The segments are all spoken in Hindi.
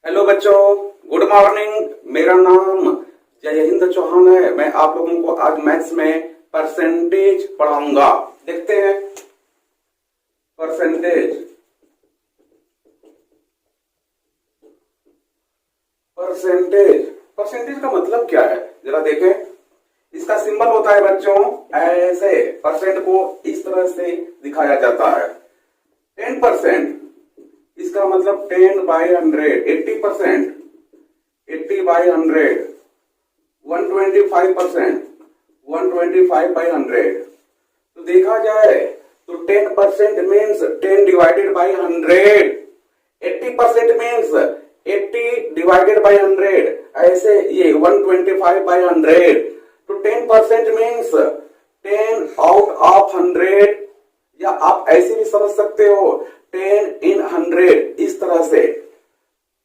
हेलो बच्चों, गुड मॉर्निंग। मेरा नाम जय हिंद चौहान है। मैं आप लोगों को आज मैथ्स में परसेंटेज पढ़ाऊंगा। देखते हैं परसेंटेज। परसेंटेज परसेंटेज का मतलब क्या है, जरा देखें। इसका सिंबल होता है बच्चों ऐसे। परसेंट को इस तरह से दिखाया जाता है। 10%, इसका मतलब 10/100। 80%, 80/100। 125%, 125/100। तो देखा जाए तो 10% means 10 divided by 100। 80% means 80 divided by 100। ऐसे ये 125/100। तो 10% मीन्स 10 आउट ऑफ 100, या आप ऐसे भी समझ सकते हो 10 in 100। इस तरह से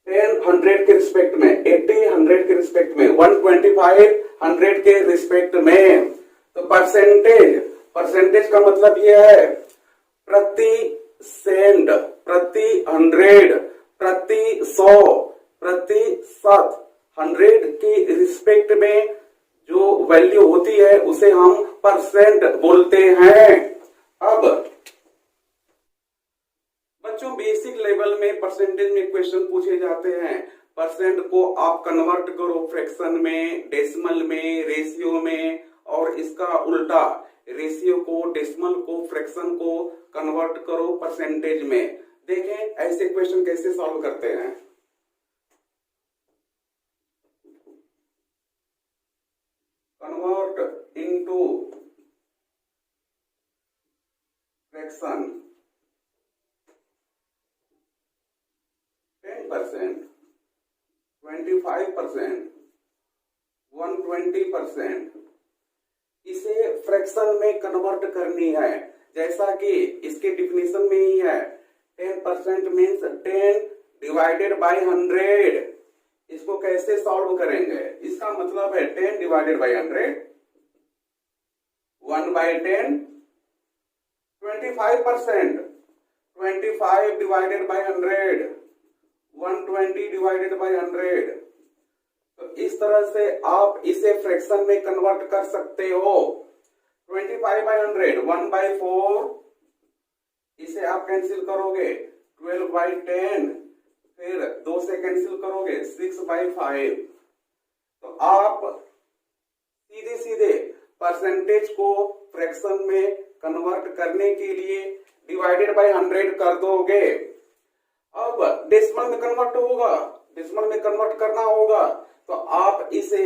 10 100 के रिस्पेक्ट में, 80 100 के रिस्पेक्ट में, 125 100 के रिस्पेक्ट में। तो परसेंटेज का मतलब यह है प्रति सेंट, प्रति 100, प्रति 100, प्रति 100 के रिस्पेक्ट में जो वैल्यू होती है उसे हम परसेंट बोलते हैं। अब बच्चों, बेसिक लेवल में परसेंटेज में क्वेश्चन पूछे जाते हैं। परसेंट को आप कन्वर्ट करो फ्रैक्शन में, डेसिमल में, रेशियो में, और इसका उल्टा रेशियो को, डेसिमल को, फ्रैक्शन को कन्वर्ट करो परसेंटेज में। देखें ऐसे क्वेश्चन कैसे सॉल्व करते हैं। Convert into fraction. 10%, 25%, 120%, इसे फ्रैक्शन में कन्वर्ट करनी है, जैसा कि इसके डिफिनीशन में ही है। 10% मीन्स 10 डिवाइडेड बाई 100। इसको कैसे सॉल्व करेंगे? इसका मतलब है 10 divided by 100, 1/10। 25%, 25 divided by 100, 120 divided by 100। तो इस तरह से आप इसे फ्रैक्शन में कन्वर्ट कर सकते हो। 25/100, 1/4, इसे आप कैंसिल करोगे 12/10, फिर 2 से कैंसिल करोगे 6/5। तो आप सीधे सीधे परसेंटेज को फ्रैक्शन में कन्वर्ट करने के लिए डिवाइडेड बाई 100 कर दोगे। अब डेसिमल में कन्वर्ट होगा, डेसिमल में कन्वर्ट करना होगा, तो आप इसे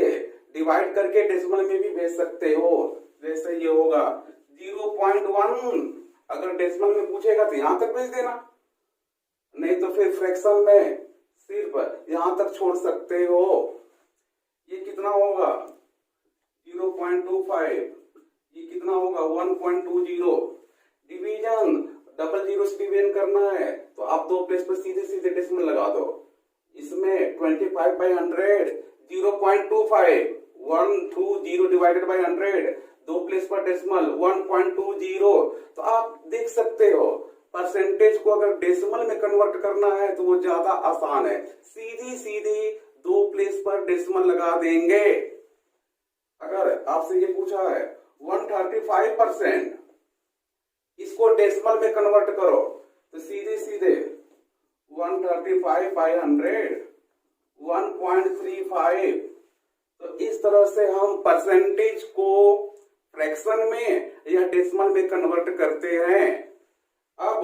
डिवाइड करके डेसिमल में भी भेज सकते हो। जैसे ये होगा 0.1। अगर डेसिमल में पूछेगा तो यहां तक भेज देना, नहीं तो फिर फ्रैक्शन में सिर्फ यहां तक छोड़ सकते हो। ये कितना होगा 0.25, ये कितना होगा 1.20। डिवीजन डबल जीरो से डिवीजन करना है तो आप दो प्लेस पर सीधे सीधे डेसिमल लगा दो। इसमें 25/100, 0.25, 120 डिवाइडेड बाई 100, दो प्लेस पर डेसिमल 1.20। तो आप देख सकते हो परसेंटेज को अगर डेसिमल में कन्वर्ट करना है तो वो ज्यादा आसान है। सीधी सीधी दो प्लेस पर डेसिमल लगा देंगे। अगर आपसे ये पूछा है 135%, इसको डेसिमल में कन्वर्ट करो, तो सीधे सीधे 135/100, 1.35। तो इस तरह से हम परसेंटेज को फ्रैक्शन में या डेसिमल में कन्वर्ट करते हैं। अब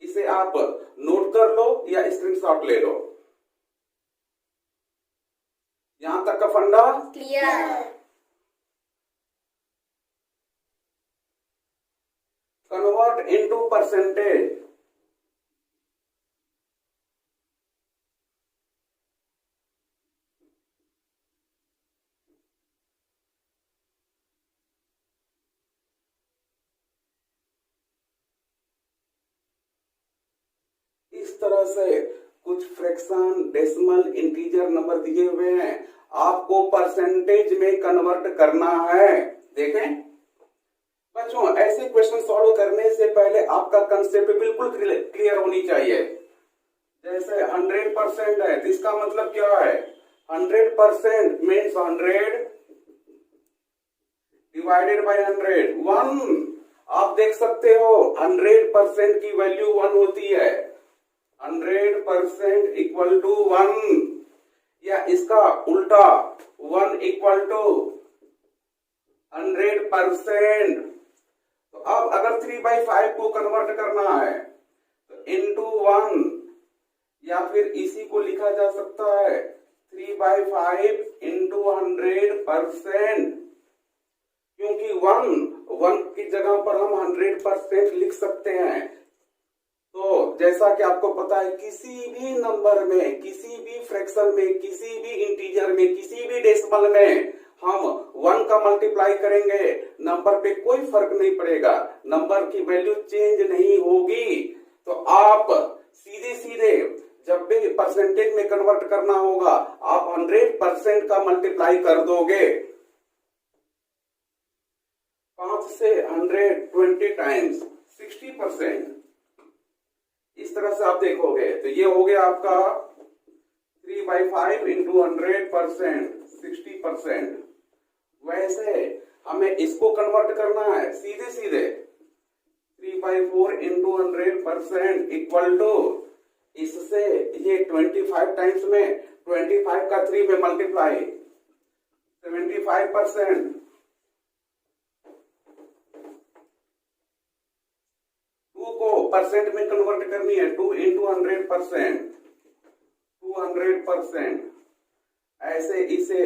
इसे आप नोट कर लो या स्क्रीनशॉट ले लो। यहां तक का फंडा क्लियर। Convert into percentage. इस तरह से कुछ फ्रैक्शन, डेसिमल, इंटीजर नंबर दिए हुए हैं, आपको परसेंटेज में कन्वर्ट करना है। देखें बच्चों, ऐसे क्वेश्चन सॉल्व करने से पहले आपका कंसेप्ट बिल्कुल क्लियर होनी चाहिए। जैसे 100% है तो इसका मतलब क्या है, 100% मीन्स 100 डिवाइडेड बाय 100, 1। आप देख सकते हो 100% की वैल्यू 1 होती है, 100% इक्वल टू 1, या इसका उल्टा 1 इक्वल टू 100%। तो अब अगर 3/5 को कन्वर्ट करना है तो इंटू 1, या फिर इसी को लिखा जा सकता है 3/5 इंटू 100%, क्योंकि 1 की जगह पर हम 100% लिख सकते हैं। तो जैसा कि आपको पता है किसी भी नंबर में, किसी भी फ्रैक्शन में, किसी भी इंटीजर में, किसी भी डेसिमल में हम 1 का मल्टीप्लाई करेंगे, नंबर पे कोई फर्क नहीं पड़ेगा, नंबर की वैल्यू चेंज नहीं होगी। तो आप सीधे सीधे जब भी परसेंटेज में कन्वर्ट करना होगा आप 100% का मल्टीप्लाई कर दोगे। 5 से 120 टाइम्स 60%, इस तरह से आप देखोगे तो ये हो गया आपका 3/5 इंटू 100%, 60%। वैसे हमें इसको कन्वर्ट करना है सीधे सीधे 3/4 इंटू 100% इक्वल टू, इससे ये 25 टाइम्स में 25 का 3 में मल्टीप्लाई 75%। 2 को परसेंट में कन्वर्ट करनी है, 2 इंटू 100%, 200%। ऐसे इसे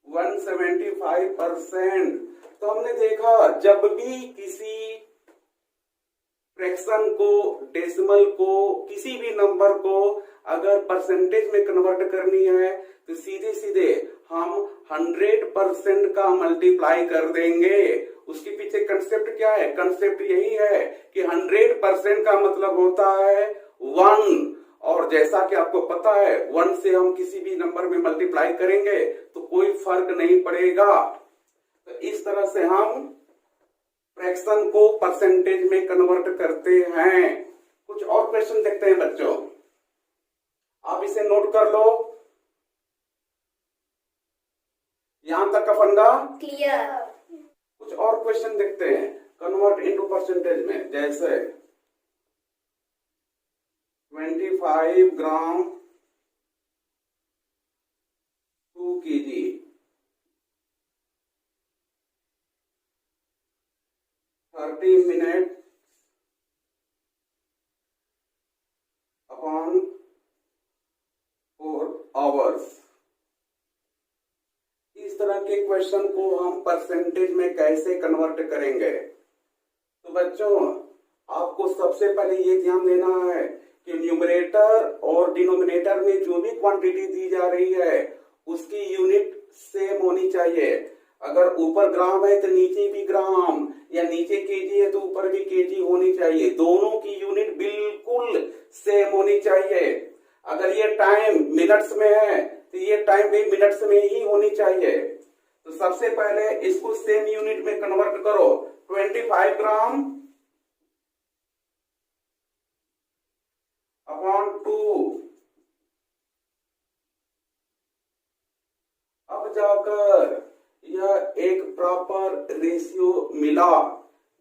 175%। तो हमने देखा जब भी किसी फ्रैक्शन को, डेसिमल को, किसी भी नंबर को अगर परसेंटेज में कन्वर्ट करनी है तो सीधे सीधे हम 100% का मल्टीप्लाई कर देंगे। उसके पीछे कंसेप्ट क्या है, कंसेप्ट यही है कि 100% का मतलब होता है 1, और जैसा कि आपको पता है 1 से हम किसी भी नंबर में मल्टीप्लाई करेंगे तो कोई फर्क नहीं पड़ेगा। तो इस तरह से हम फ्रैक्शन को परसेंटेज में कन्वर्ट करते हैं। कुछ और क्वेश्चन देखते हैं बच्चों, आप इसे नोट कर लो। यहां तक का फंडा क्लियर। कुछ और क्वेश्चन देखते हैं कन्वर्ट इनटू परसेंटेज में। जैसे 25 ग्राम 2 kg, 30 मिनट अपॉन 4 आवर्स। इस तरह के क्वेश्चन को हम परसेंटेज में कैसे कन्वर्ट करेंगे? तो बच्चों आपको सबसे पहले ये ध्यान देना है कि न्यूमरेटर और डिनोमिनेटर में जो भी क्वांटिटी दी जा रही है उसकी यूनिट सेम होनी चाहिए। अगर ऊपर ग्राम है तो नीचे भी ग्राम, या नीचे केजी है तो ऊपर भी केजी होनी चाहिए। दोनों की यूनिट बिल्कुल सेम होनी चाहिए। अगर ये टाइम मिनट्स में है तो ये टाइम भी मिनट्स में ही होनी चाहिए। तो सबसे पहले इसको सेम यूनिट में कन्वर्ट करो। 25 ग्राम अपॉन 2। अब जाकर यह एक प्रॉपर रेशियो मिला,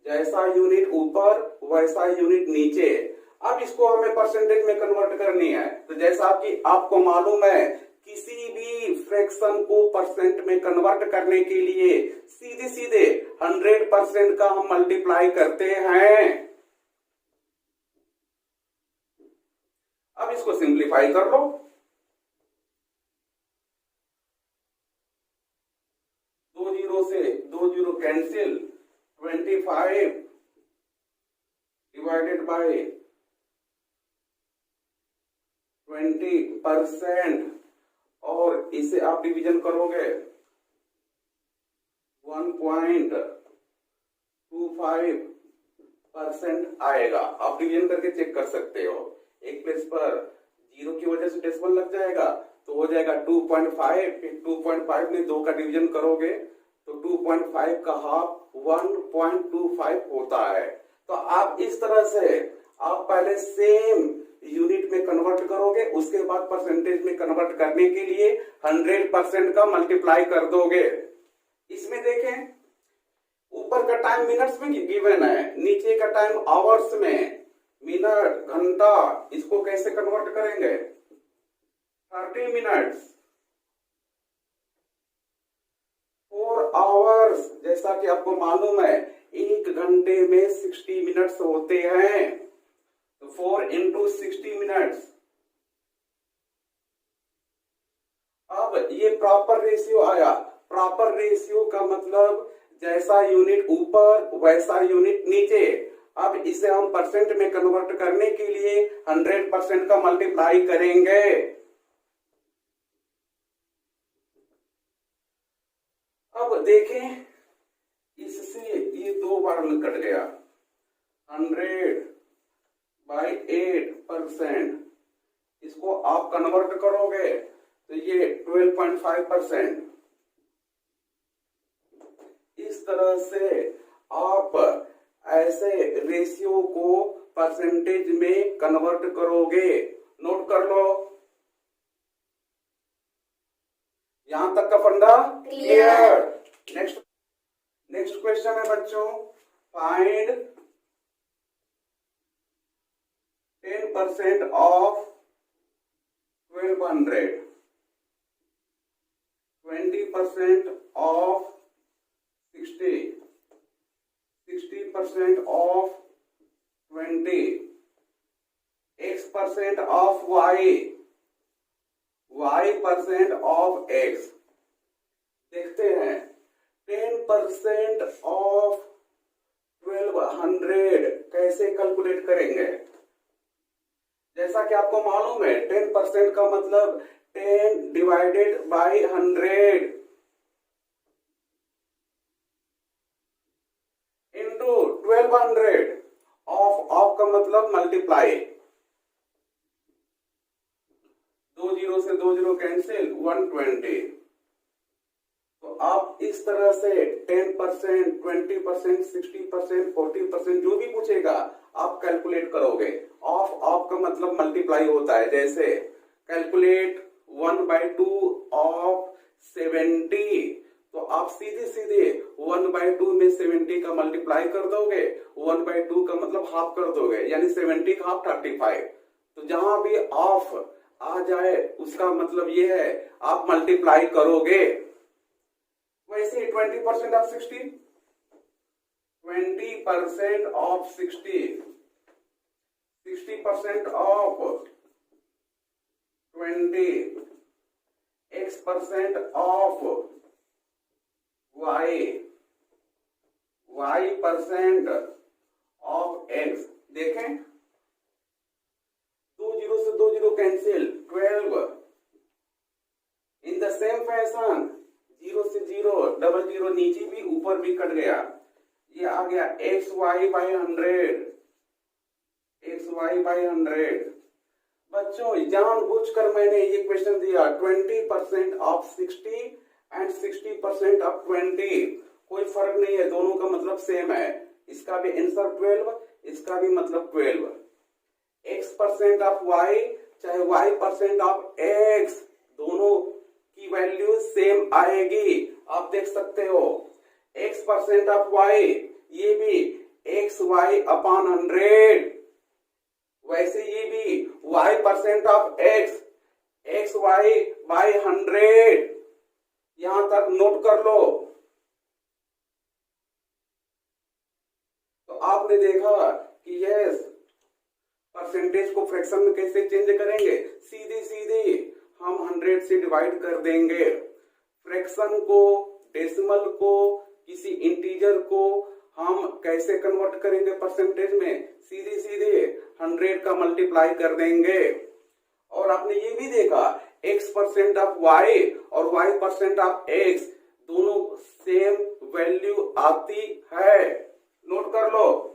जैसा यूनिट ऊपर वैसा यूनिट नीचे। अब इसको हमें परसेंटेज में कन्वर्ट करनी है। तो जैसा कि आपको मालूम है किसी भी फ्रैक्शन को परसेंट में कन्वर्ट करने के लिए सीधे सीधे 100% का हम मल्टीप्लाई करते हैं। अब इसको सिंप्लीफाई कर लो। 2 जीरो से 2 जीरो कैंसिल, 25 डिवाइडेड बाय 20%, और इसे आप डिवीजन करोगे 1.25% आएगा। आप डिवीजन करके चेक कर सकते हो। एक प्लेस पर जीरो की वजह से डेसिमल लग जाएगा तो हो जाएगा 2.5, फिर 2.5 में 2 का डिवीजन करोगे तो 2.5 का हाफ 1.25 होता है। तो आप इस तरह से आप पहले सेम यूनिट में कन्वर्ट करोगे, उसके बाद परसेंटेज में कन्वर्ट करने के लिए 100% का मल्टीप्लाई कर दोगे। इसमें देखें ऊपर का टाइम मिनट्स में गिवन है, नीचे का टाइम आवर्स में, मिनट घंटा, इसको कैसे कन्वर्ट करेंगे? 30 मिनट्स 4 आवर्स, जैसा कि आपको मालूम है 1 घंटे में 60 मिनट्स होते हैं, तो 4 into 60 मिनट्स। अब ये प्रॉपर रेशियो आया। प्रॉपर रेशियो का मतलब जैसा यूनिट ऊपर वैसा यूनिट नीचे। अब इसे हम परसेंट में कन्वर्ट करने के लिए 100% का मल्टीप्लाई करेंगे। अब देखें इससे ये 2 बार कट गया, 100/8%, इसको आप कन्वर्ट करोगे तो ये 12.5%। इस तरह से आप ऐसे रेशियो को परसेंटेज में कन्वर्ट करोगे। नोट कर लो, यहां तक का फंडा क्लियर। नेक्स्ट क्वेश्चन है बच्चों, find 10% of 1200, 20% of 60, 60% of 20, X% of Y, Y% of X। देखते हैं 10% ऑफ 1200 कैसे कैलकुलेट करेंगे। जैसा कि आपको मालूम है 10% का मतलब 10 डिवाइडेड बाई 100 इंटू 1200। ऑफ का मतलब मल्टीप्लाई, 2 जीरो से 2 जीरो कैंसिल, 120। तो आप इस तरह से 10%, 20%, 60%, 40% जो भी पूछेगा आप कैलकुलेट करोगे। ऑफ का मतलब मल्टीप्लाई होता है। जैसे कैलकुलेट 1/2 ऑफ 70, तो आप सीधे सीधे 1/2 में 70 का मल्टीप्लाई कर दोगे, 1/2 का मतलब हाफ कर दोगे, यानी 70 का हाफ 35। तो जहां भी ऑफ आ जाए उसका मतलब ये है आप मल्टीप्लाई करोगे। वैसे 20% of 60, 20% of 60, 60% of 20, X% of Y, Y% of X। देखें 2 जीरो से 2 zero cancel, 12। In the same fashion 0 से 0, डबल जीरो नीचे भी ऊपर भी कट गया, ये आ गया XY/100, XY/100। बच्चों जानबूझकर मैंने ये क्वेश्चन दिया 20% ऑफ 60 एंड 60% ऑफ 20, कोई फर्क नहीं है, दोनों का मतलब सेम है। इसका भी आंसर 12, इसका भी मतलब 12। X% ऑफ Y चाहे Y% ऑफ X, दोनों की वैल्यू सेम आएगी। आप देख सकते हो X% ऑफ Y ये भी XY/100, वैसे ये भी Y% ऑफ X XY/100। यहां तक नोट कर लो। तो आपने देखा कि यस परसेंटेज को फ्रैक्शन में कैसे चेंज करेंगे। सीधे सीधे हम 100 से डिवाइड कर देंगे। फ्रैक्शन को, डेसिमल को, किसी इंटीजर को हम कैसे कन्वर्ट करेंगे परसेंटेज में, सीधे सीधे 100 का मल्टीप्लाई कर देंगे। और आपने ये भी देखा X% ऑफ Y और Y% ऑफ X दोनों सेम वैल्यू आती है। नोट कर लो,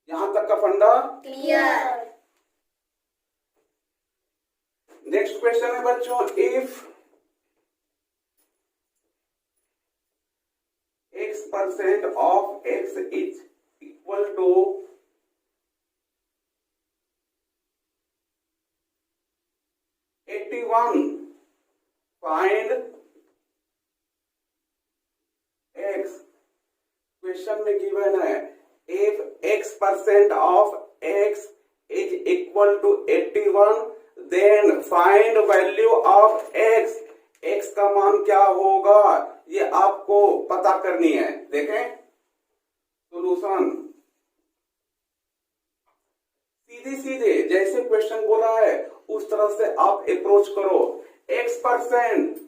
यहां तक का फंडा क्लियर। नेक्स्ट क्वेश्चन है बच्चों, if x% of x is equal to 81. Find x. Question में गिवन है if x% of x is equal to 81 then find value of x. x का मान क्या होगा ये आपको पता करनी है। देखें सॉल्यूशन सीधे सीधे जैसे क्वेश्चन बोला है उस तरह से आप अप्रोच करो। x%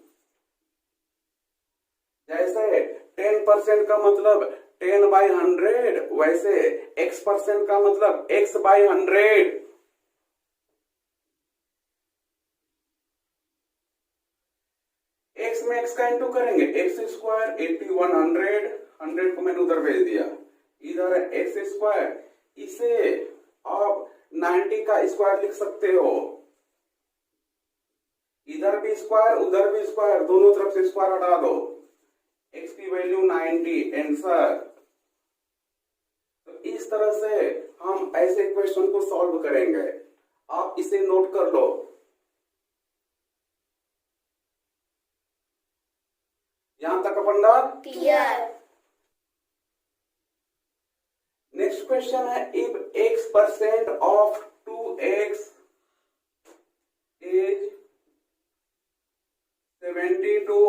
जैसे 10% का मतलब 10/100 वैसे x% का मतलब x/100। x में x का इंटू करेंगे x² 81 100 को मैंने उधर भेज दिया, इधर है x²। इसे आप 90 का स्क्वायर लिख सकते हो, इधर भी स्क्वायर उधर भी स्क्वायर, दोनों तरफ से स्क्वायर हटा दो, x की वैल्यू 90 आंसर। तो इस तरह से हम ऐसे क्वेश्चन को सॉल्व करेंगे। आप इसे नोट कर लो। यहां तक अपन क्लियर। नेक्स्ट क्वेश्चन है if x% of 2x is 72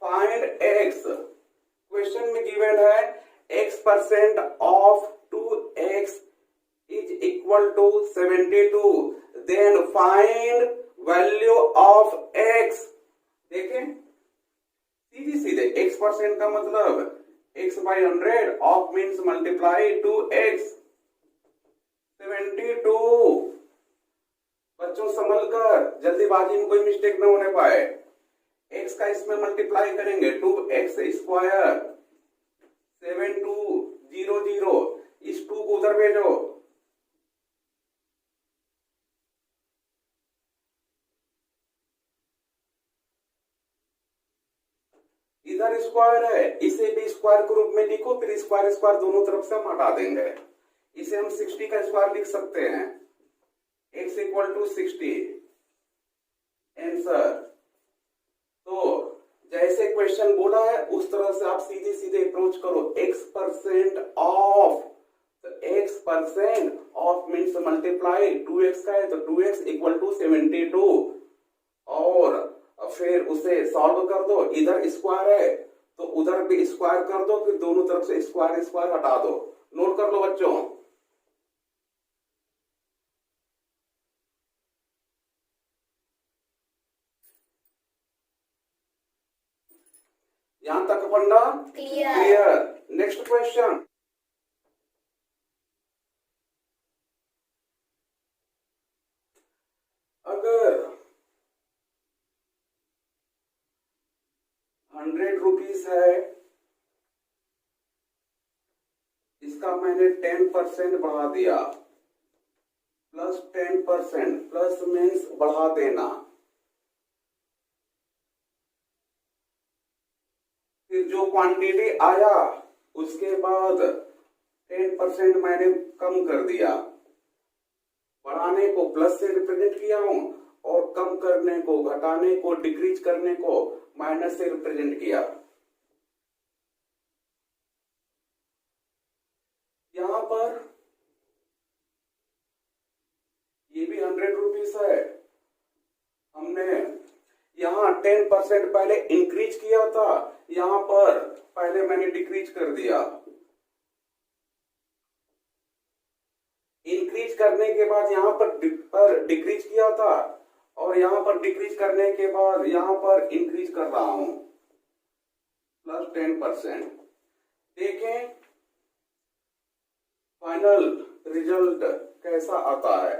find x। Question में गिवन है x% of 2x is equal to 72 then find value of x। देखें सीधे सीधे x% का मतलब x/100 of means multiply 2x 72। बच्चों संभल कर, जल्दीबाजी में कोई मिस्टेक ना होने पाए। x का इसमें मल्टीप्लाई करेंगे 2x², 7200, इस 2 को उधर भेजो, इधर स्क्वायर है, इसे भी स्क्वायर के रूप में लिखो, फिर स्क्वायर स्क्वायर दोनों तरफ से हम हटा देंगे। इसे हम 60 का स्क्वायर लिख सकते हैं, x = 60 आंसर। तो जैसे क्वेश्चन बोला है उस तरह से आप सीधे सीधे अप्रोच करो। x% ऑफ, तो x% of means multiply 2x का है तो 2x = 72 और फिर उसे सॉल्व कर दो। इधर स्क्वायर है तो उधर भी स्क्वायर कर दो, फिर दोनों तरफ से स्क्वायर स्क्वायर हटा दो। नोट कर लो बच्चों। यहां तक पढ़ना क्लियर। नेक्स्ट क्वेश्चन अगर 100 रुपीज है, इसका मैंने 10% बढ़ा दिया, प्लस 10%, प्लस मीन्स बढ़ा देना। फिर जो क्वांटिटी आया उसके बाद 10% मैंने कम कर दिया। बढ़ाने को प्लस से रिप्रेजेंट किया हूं और कम करने को, घटाने को, डिक्रीज करने को माइनस से रिप्रेजेंट किया। यहां पर ये भी 100 रुपीज है, हमने यहां 10% पहले इंक्रीज किया था, यहां पर पहले मैंने डिक्रीज कर दिया। इंक्रीज करने के बाद यहां पर डिक्रीज किया था और यहां पर डिक्रीज करने के बाद यहां पर इंक्रीज कर रहा हूं, प्लस 10%। देखें फाइनल रिजल्ट कैसा आता है।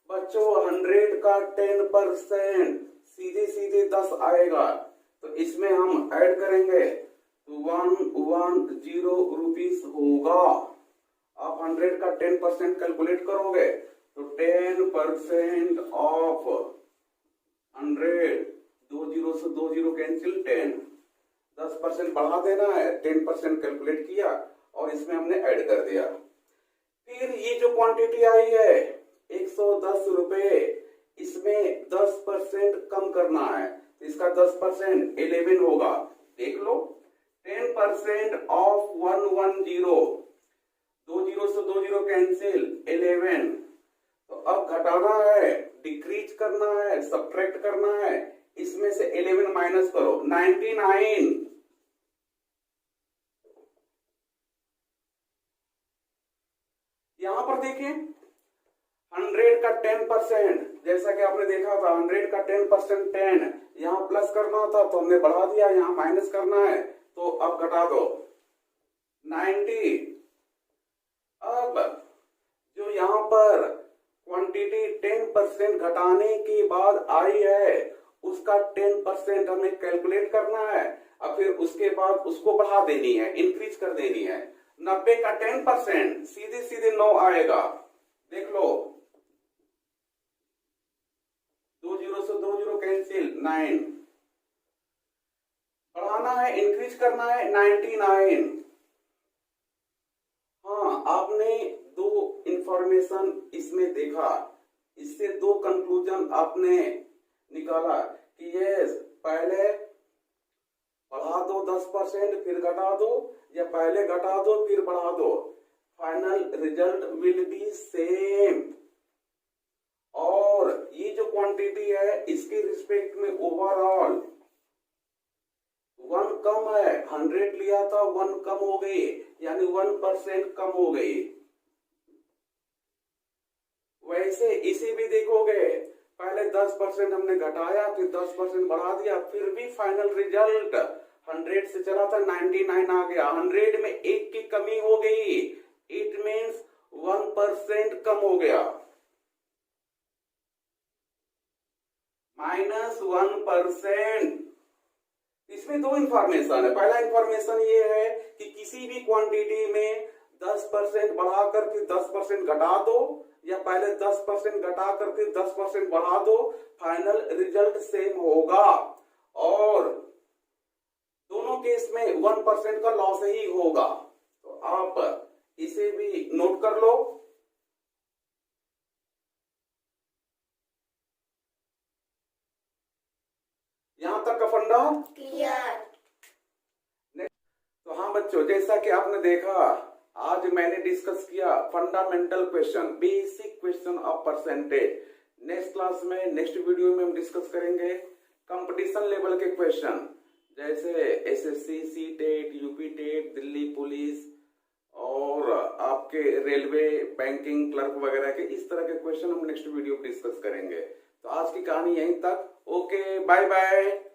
बच्चों 100 का 10% सीधे सीधे 10 आएगा, तो इसमें हम ऐड करेंगे तो 110 रुपीस होगा। आप 100 का 10% कैलकुलेट करोगे तो 10% ऑफ 100, 2 0 से 2 0 कैंसिल, 10, 10% बढ़ा देना है, 10% कैलकुलेट किया और इसमें हमने ऐड कर दिया। फिर ये जो क्वांटिटी आई है 110 रुपए, इसमें 10% कम करना है, इसका 10% 11 होगा। देख लो 10% ऑफ 110, 2 जीरो से 2 जीरो कैंसिल, 11। तो अब घटाना है, डिक्रीज करना है, सब्ट्रैक्ट करना है, इसमें से 11 माइनस करो, 99। यहां पर देखिए 100 का 10%, जैसा कि आपने देखा था 100 का 10% 10, यहां प्लस करना था तो हमने बढ़ा दिया, यहां माइनस करना है तो अब घटा दो 90। अब जो यहां पर क्वांटिटी 10% घटाने के बाद आई है उसका 10% हमें कैलकुलेट करना है, और फिर उसके बाद उसको बढ़ा देनी है, इंक्रीज कर देनी है। 90 का 10% सीधे सीधे 9 आएगा। देख लो 2 जीरो से 2 जीरो कैंसिल, 9। बढ़ाना है, इंक्रीज करना है, 99। हाँ, आपने दो इंफॉर्मेशन इसमें देखा, इससे दो कंक्लूजन आपने निकाला कि ये पहले बढ़ा दो 10% फिर घटा दो, या पहले घटा दो फिर बढ़ा दो, final result will be same. और ये जो क्वांटिटी है इसके रिस्पेक्ट में ओवरऑल 1 कम है, 100 लिया था 1 कम हो गई, यानी 1% कम हो गई। वैसे इसे भी देखोगे, पहले 10% हमने घटाया, फिर 10% बढ़ा दिया, फिर भी फाइनल रिजल्ट 100 से चला था 99 आ गया। 100 में 1 की कमी हो गई, इट मीन्स 1% कम हो गया, -1%। इसमें दो इंफॉर्मेशन है। पहला इंफॉर्मेशन ये है कि किसी भी क्वांटिटी में 10% बढ़ाकर फिर 10% घटा दो, या पहले 10% घटाकर फिर 10% बढ़ा दो, फाइनल रिजल्ट सेम होगा। और दोनों केस में 1% का लॉस ही होगा। तो आप इसे भी नोट कर लो। यहां तक का फंडा क्लियर। तो हाँ बच्चों, जैसा कि आपने देखा आज मैंने डिस्कस किया fundamental question, basic question of percentage. Next class में, नेक्स्ट वीडियो में हम डिस्कस करेंगे कंपटीशन लेवल के क्वेश्चन, जैसे SSC, CTET, UP TET, Delhi police और आपके रेलवे, बैंकिंग क्लर्क वगैरह के, इस तरह के क्वेश्चन हम नेक्स्ट वीडियो में डिस्कस करेंगे। तो आज की कहानी यहीं तक। Okay, bye bye.